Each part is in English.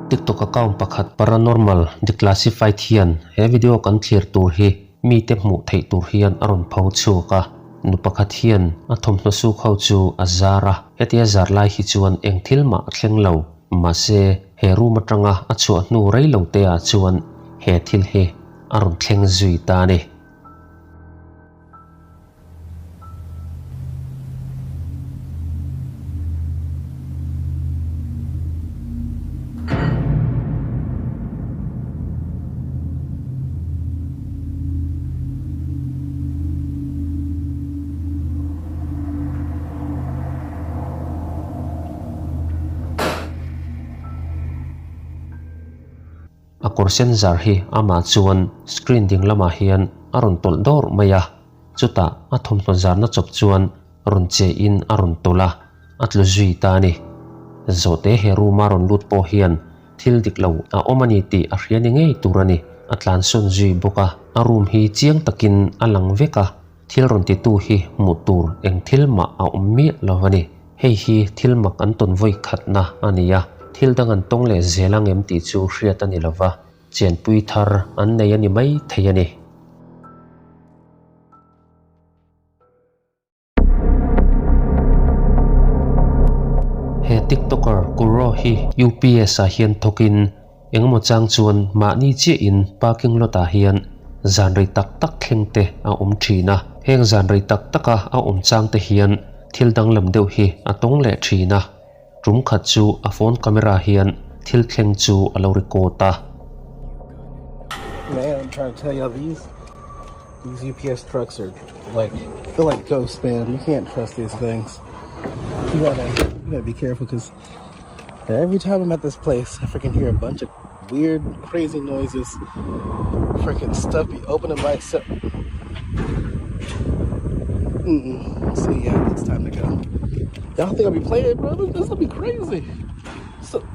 TikTok account pakhat paranormal declassified hian he video kan thlir tur hi mi te hmu thei tur hian aron pho chu ka nu pakhat hian a thomhnaw su kho chu azara hetia zar lai hi chuan eng thil ma thleng lo ma se he room atanga a chu nu rei lo te a chuan he thil hi aron thleng zui ta ni akorsen zar hi ama chuan screen ding lama hian aron tol dor maya chuta a thomhnaw zar na chop chuan ron che in aron tola atlu zui ta ni zote he room aron lut po hian thil diklo a omani ti a hriani ngei turani atlan sun zui boka a room hi chiang takin alang veka thil ron ti tu hi mutur eng thil ma a ummi lawani hei hi thil mak an ton voi khatna ania thil dangan tong le zelang em ti chu hriat ani lova chen pui thar an nei ani mai theiani he tiktoker kuro hi UPS a hian thokin engmo chang chuan ma ni che in parking lot a hian zanrei tak tak thlengte a thina heng zanrei tak taka a chang te hian thil dang lam deuh hi a tong le thina rum khat chu a phone camera hian thil thleng chu a lo recorda Man, I'm trying to tell y'all these UPS trucks are like feel like ghosts, man. You can't trust these things. You gotta be careful because every time I'm at this place, I freaking hear a bunch of weird, crazy noises. Freaking stuff be opening by itself. So yeah, it's time to go. Y'all think I'll be playing, bro? This will be crazy. So.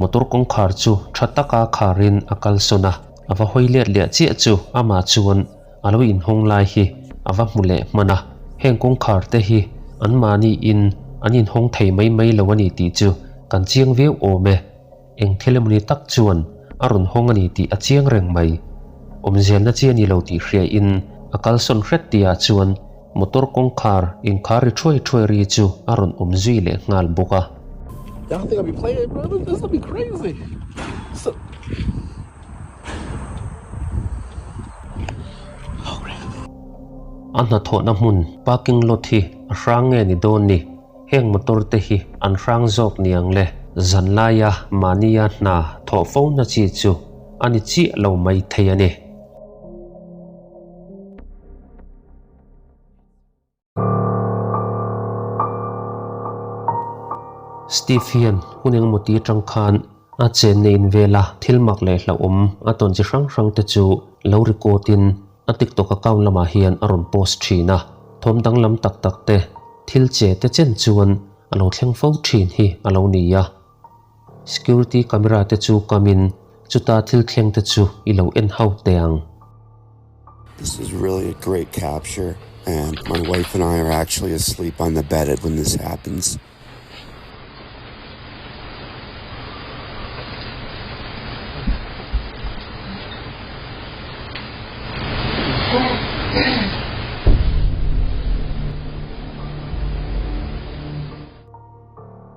motor kong khar chu thataka kharin akal sona ava hoile le chi chu ama chuan alo in hong lai hi ava mule mana heng kong khar te hi an mani in anin hong thei mai mai lawani ti chu kan chiang veu o me eng thelemuni tak chuan arun hong ani ti a chiang reng mai omzel na chi ani lo ti hria in akal son hret tia chuan motor kong khar in khari thoi ri chu arun zui le ngal boka Y'all think I'll be playing, bro? This will be crazy. So. Oh, crap. Anna thona mun parking lot hi rang nge ni don ni heng motor te hi an rang jok niang le zanlaya mania na tho phone na chi chu ani chi lo mai theiani Stephen huneng moti tangkhan a chen nein vela thilmak le hlauhawm aton chi rang te chu lo recordin a TikTok account lama hian aron post thina thom dang lam tak tak te thil che te chen chuan alo thleng fo thin hi alo nia security camera te chu kamin chuta thil thleng te chu ilo en hau teang This is really a great capture and my wife and I are actually asleep on the bed when this happens.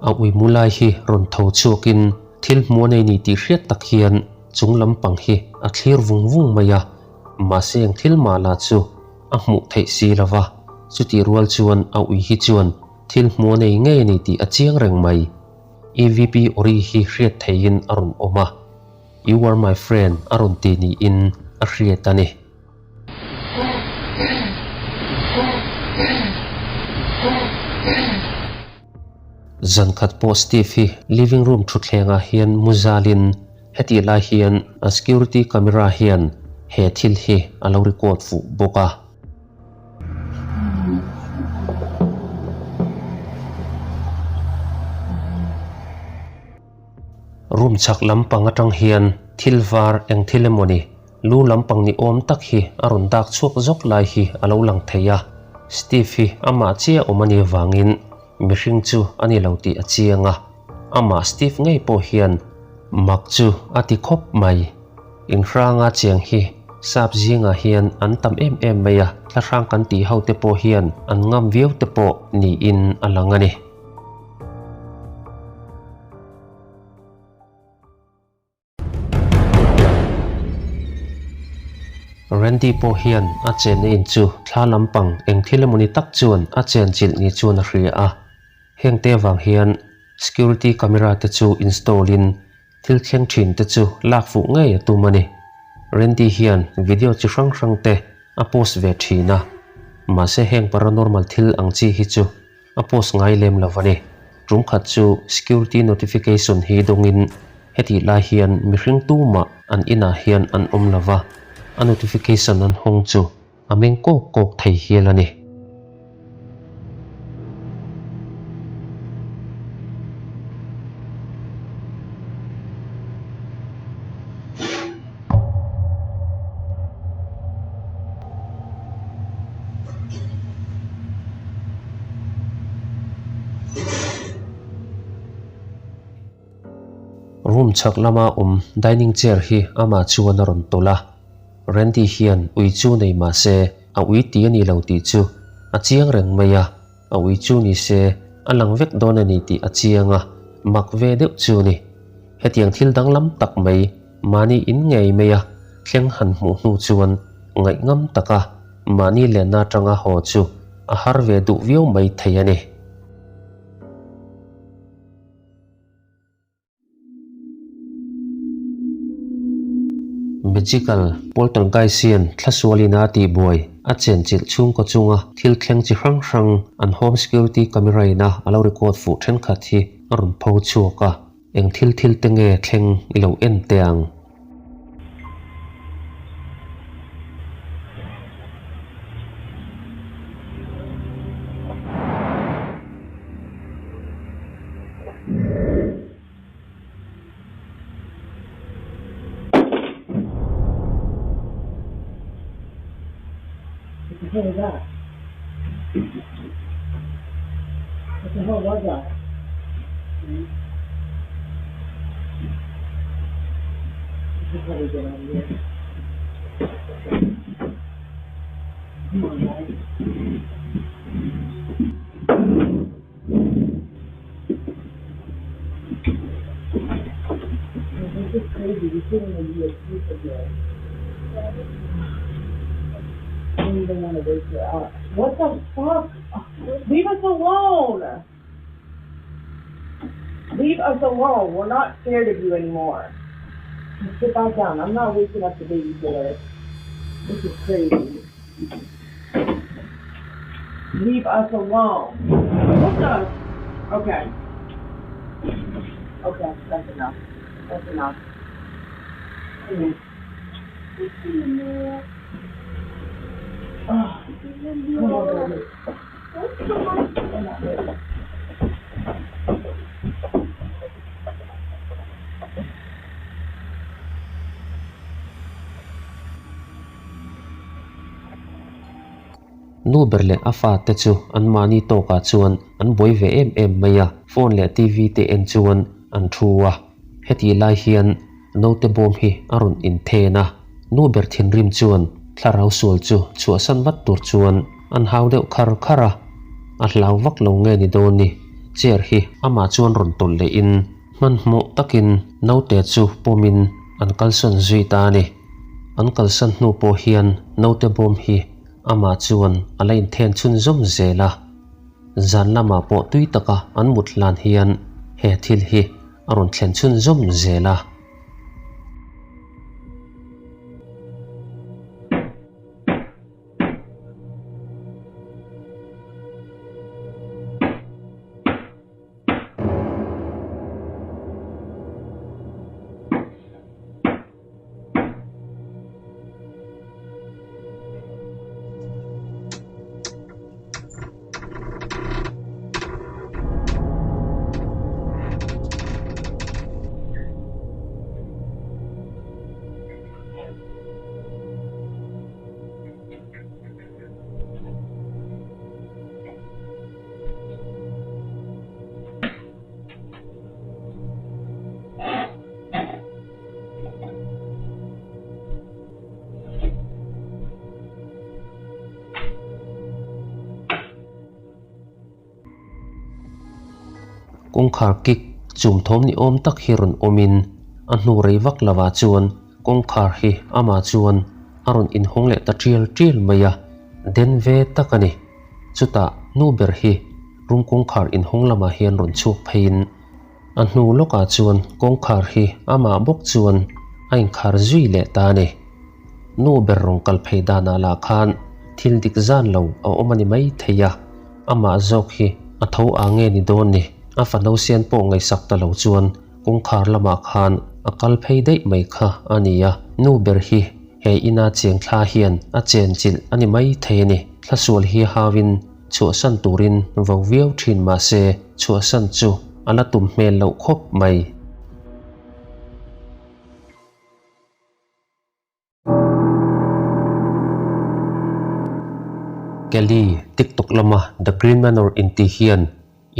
Awi mulai hi ron tho chuakin thil muanei ni ti hriat tak hian chung lampang hi a thlir vung maya ma seng thil ma la chu a hmu thei si lawa chuti rual chuan awi hi chuan thil muanei nge ni ti a chiang reng mai EVP ori hi hriat thein aron oma you are my friend aron ti ni in a hriat ani Zankhat positive hi living room thutlenga hian muzalin heti la hian a security camera hian he thil hi alo record fu boka room chak lampang atang hian thilvar eng thilemoni lu lampang ni om tak hi aron dak chuak zok lai hi alo lang theya Steve hi ama chia omani wangin mihring chu ani lo ti a chianga ama Steve ngei po hian mak chu ati khop mai in ranga chiang hi sap zinga hian an tam em maya thla rang kan ti ho te po hian an ngam viau te po ni in alangani Randy po hian a chen in chu thla lampang eng thilamuni tak chuan a chen chil ni chuan a hria a hengte wang hian security camera te chu install in thil thleng thin te chu lak fu ngei atumani Randy hian video chi hrang te a post ve thina ma se heng paranormal thil ang chi hi chu a post ngai lem lovani rum khat chu security notification hi dongin heti la hian mihring tuma an ina hian an om lova a notification an hong chu ameng kok thei hialani room chak lama dining chair hi ama chuan a ron tola Randy hian ui chu nei ma se a ui ti ani lo ti chu a chiang reng maya a ui chu ni se a lang vek don ani ti a chianga mak ve deuh chu ni hetiang thil dang lam tak mai mani in ngei maya thleng han hmu chuan ngai ngam taka mani le na tanga ho chu a har ve du viau mai thei ani magical poltergeist hian thlaswalina ti boy a chen chil chung ko chunga thil thleng chi hrang an home security camera ina alo record fu then khat hi a run pho chuaka eng thil te nge thleng ilo en teang What the hell was that? What the hell was that? This is how we get out of here. Come on, guys. This is crazy. We shouldn't even be asleep again. I don't even want to wake her up. What the fuck? Leave us alone! Leave us alone. We're not scared of you anymore. Just sit back down. I'm not waking up the babysitter. This is crazy. Leave us alone. What the? Okay. Okay, that's enough. That's enough. Come on. Oh, come on, baby. We're not ready. nu berle afa te chu an mani to ka chuan an boi ve em maya phone le tv te en chuan an thuwa heti lai hian no te bom hi arun in thena nu ber thin rim chuan thlarau sul chu chu san wat tur chuan an hau deuh khara a hlau vak lo nge ni don ni chair hi ama chuan ron tol le in man hmu takin no te chu pomin an kalson zui ta ni an kalsan nu po hian no te bom hi ama chuan alain then chun zum zela zan lama po tui taka an mutlan hian he thil hi aron thlen chun zum zela kung khar kik chum thom ni om tak hi ron omin a hnu rei vak lawa chuan kung khar hi ama chuan aron in hong le ta trial maya den ve takani chuta nu ber hi rum kung khar in hong lama hian ron chuk phein a hnu loka chuan kung khar hi ama bok chuan a in khar zui le ta ni nu ber rong kal phei dana la khan thil dik zan lo a omani mai theya ama zok hi a tho a nge ni don ni a fanau sian po ngai sak ta lo chuan kung khar lama khan a kal phei dei mai kha ania nu ber hi he ina cheng thla hian a chen chil ani mai the ni thlasual hi hawin chu san turin voviau thin ma se chu san chu ala tum hmel lo khop mai Kelly TikTok lama The Green Manor in Tihian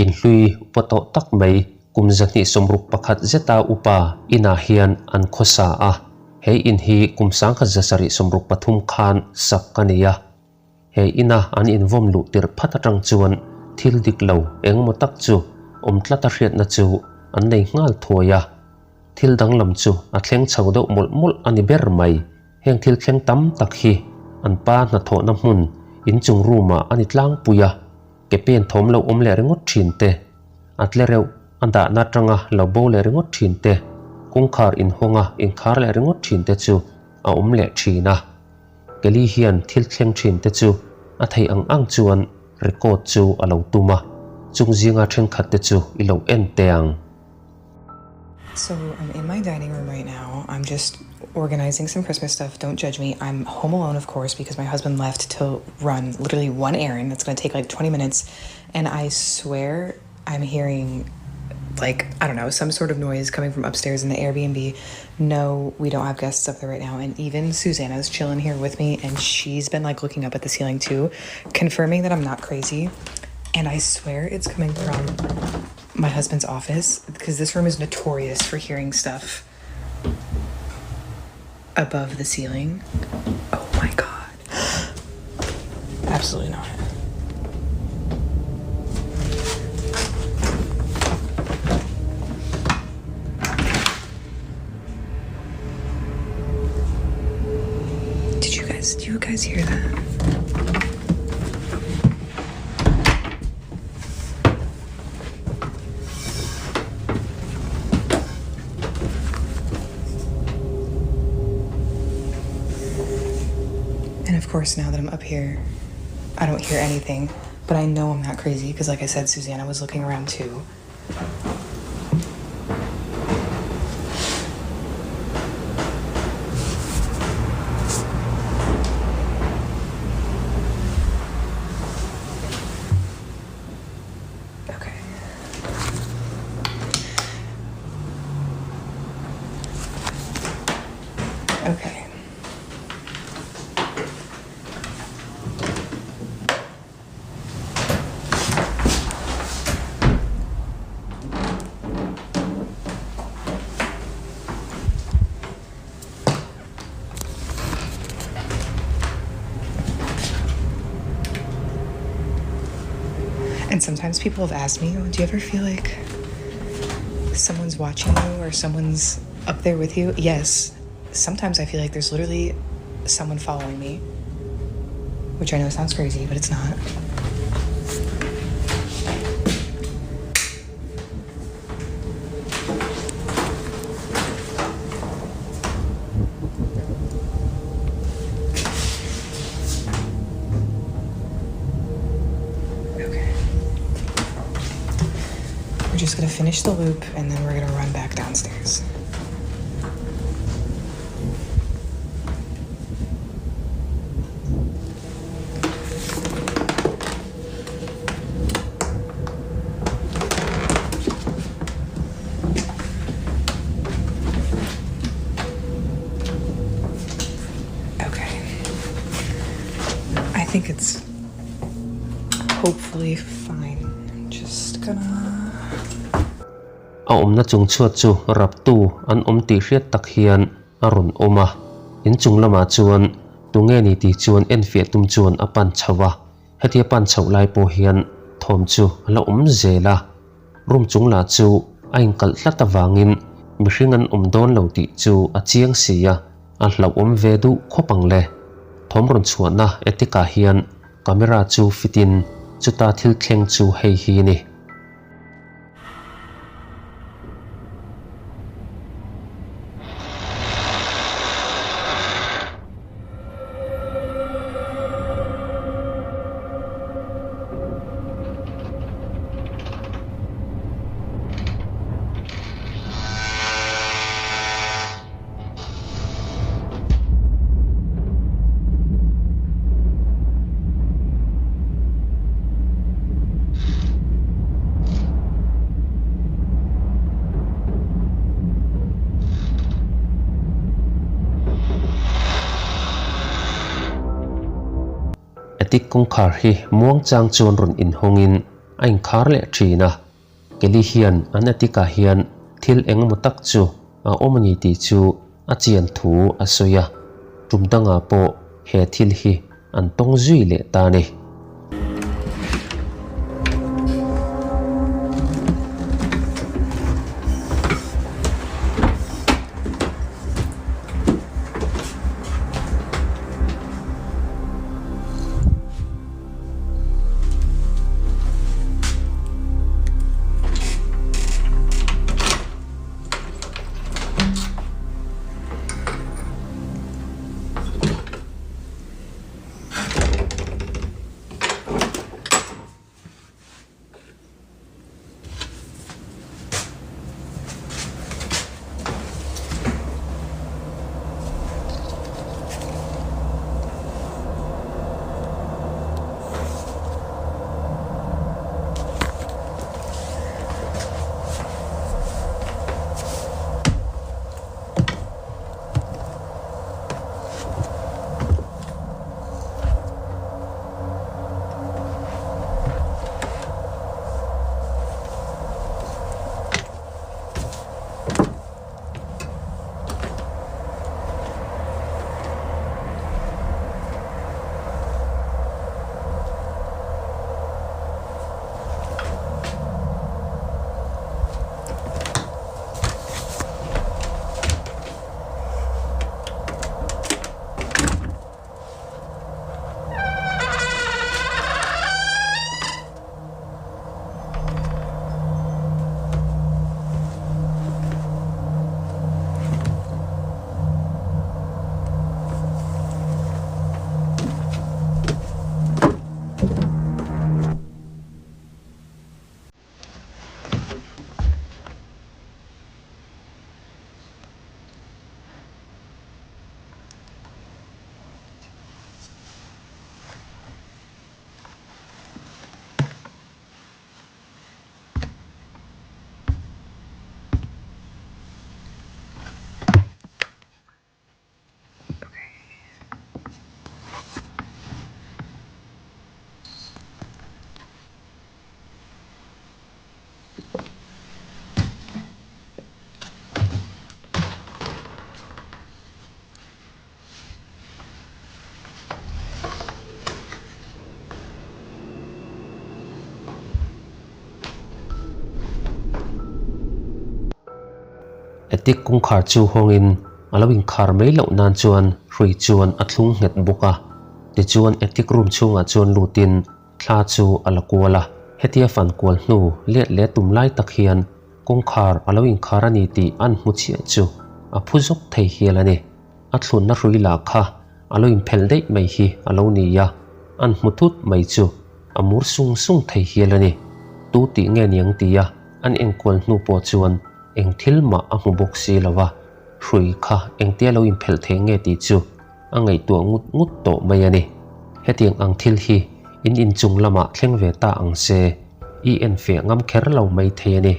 in hlui poto tak mai kumzani somruk pakhat zeta upa ina hian an khosa a he in hi kumsang kha zasari somruk pathum khan sakkania he ina an invom lu tir phatatang chuan thil dik lo engmo tak chu omtlata hriat na chu an nei ngal thoya thil dang lam chu a thleng chhodo mul ani ber mai heng thil thleng tam tak hi an pa na tho na hmun in chung ruma ani tlang puya ke pen thom lo om le rengot thin te atle reu anda na tanga lo bo le rengot thin te kung khar in honga in khar le rengot thin te chu a om le thina keli hian thil thleng thin te chu a thei ang chuan record chu alo tuma chung zinga then khat te chu I lo en teang. So I'm in my dining room right now. I'm just organizing some Christmas stuff. Don't judge me. I'm home alone, of course, because my husband left to run literally one errand that's going to take like 20 minutes. And I swear I'm hearing like, I don't know, some sort of noise coming from upstairs in the Airbnb. No, we don't have guests up there right now. And even Susanna's chilling here with me. And she's been like looking up at the ceiling too, confirming that I'm not crazy. And I swear it's coming from my husband's office because this room is notorious for hearing stuff above the ceiling. Oh my God. Absolutely not. Do you guys hear that? And of course, now that I'm up here, I don't hear anything, but I know I'm not crazy because like I said, Susanna was looking around too. Okay. And sometimes people have asked me, do you ever feel like someone's watching you or someone's up there with you? Yes. Sometimes I feel like there's literally someone following me, which I know sounds crazy, but it's not. Okay. We're just gonna finish the loop and then we're gonna run back downstairs. I think it's hopefully fine. I'm just gonna... Om na chung chuat chu rap tu an om ti hriat tak hian arun oma in chung lama chuan tu nge ni ti chuan en fia tum chuan apan chawa hetia pan chau lai po hian thom chu ala om zela room chung la chu a in kal hlata wangin mihring an don lo ti chu a chiang sia a Hlauhawm ve du khopang le thom ron chuana etika hian camera chu fitin chuta thil thleng chu hei hi ni etik kong khar hi muang chang chuan run in hongin a in khar le thina keli hian an etika hian thil engemaw tak chu a omani ti chu a chian thu a soya tumdanga po he thil hi an tong zui le ta ni etik kong khar chu hongin alawin khar mai lo nan chuan hrui chuan a thlung nget boka ti chuan etik room chunga chuan lutin thla chu ala kuala hetia fan kual hnu let le tum lai tak hian kong khar alawin khar ani ti an hmu chia chu a phuzok thei hialani a thlun na hrui la kha alawin phel dei mai hi alo ni ya an hmu thut mai chu amur sung sung thei hialani tu ti nge niang ti ya an engkual hnu po chuan eng thil ma a hmu bok si lawa hrui kha eng tia lo in phel the nge ti chu a ngei tu ngut ngut to mai ani hetiang ang thil hi in chung lama thleng ve ta ang se i en fe ngam kher lo mai the ani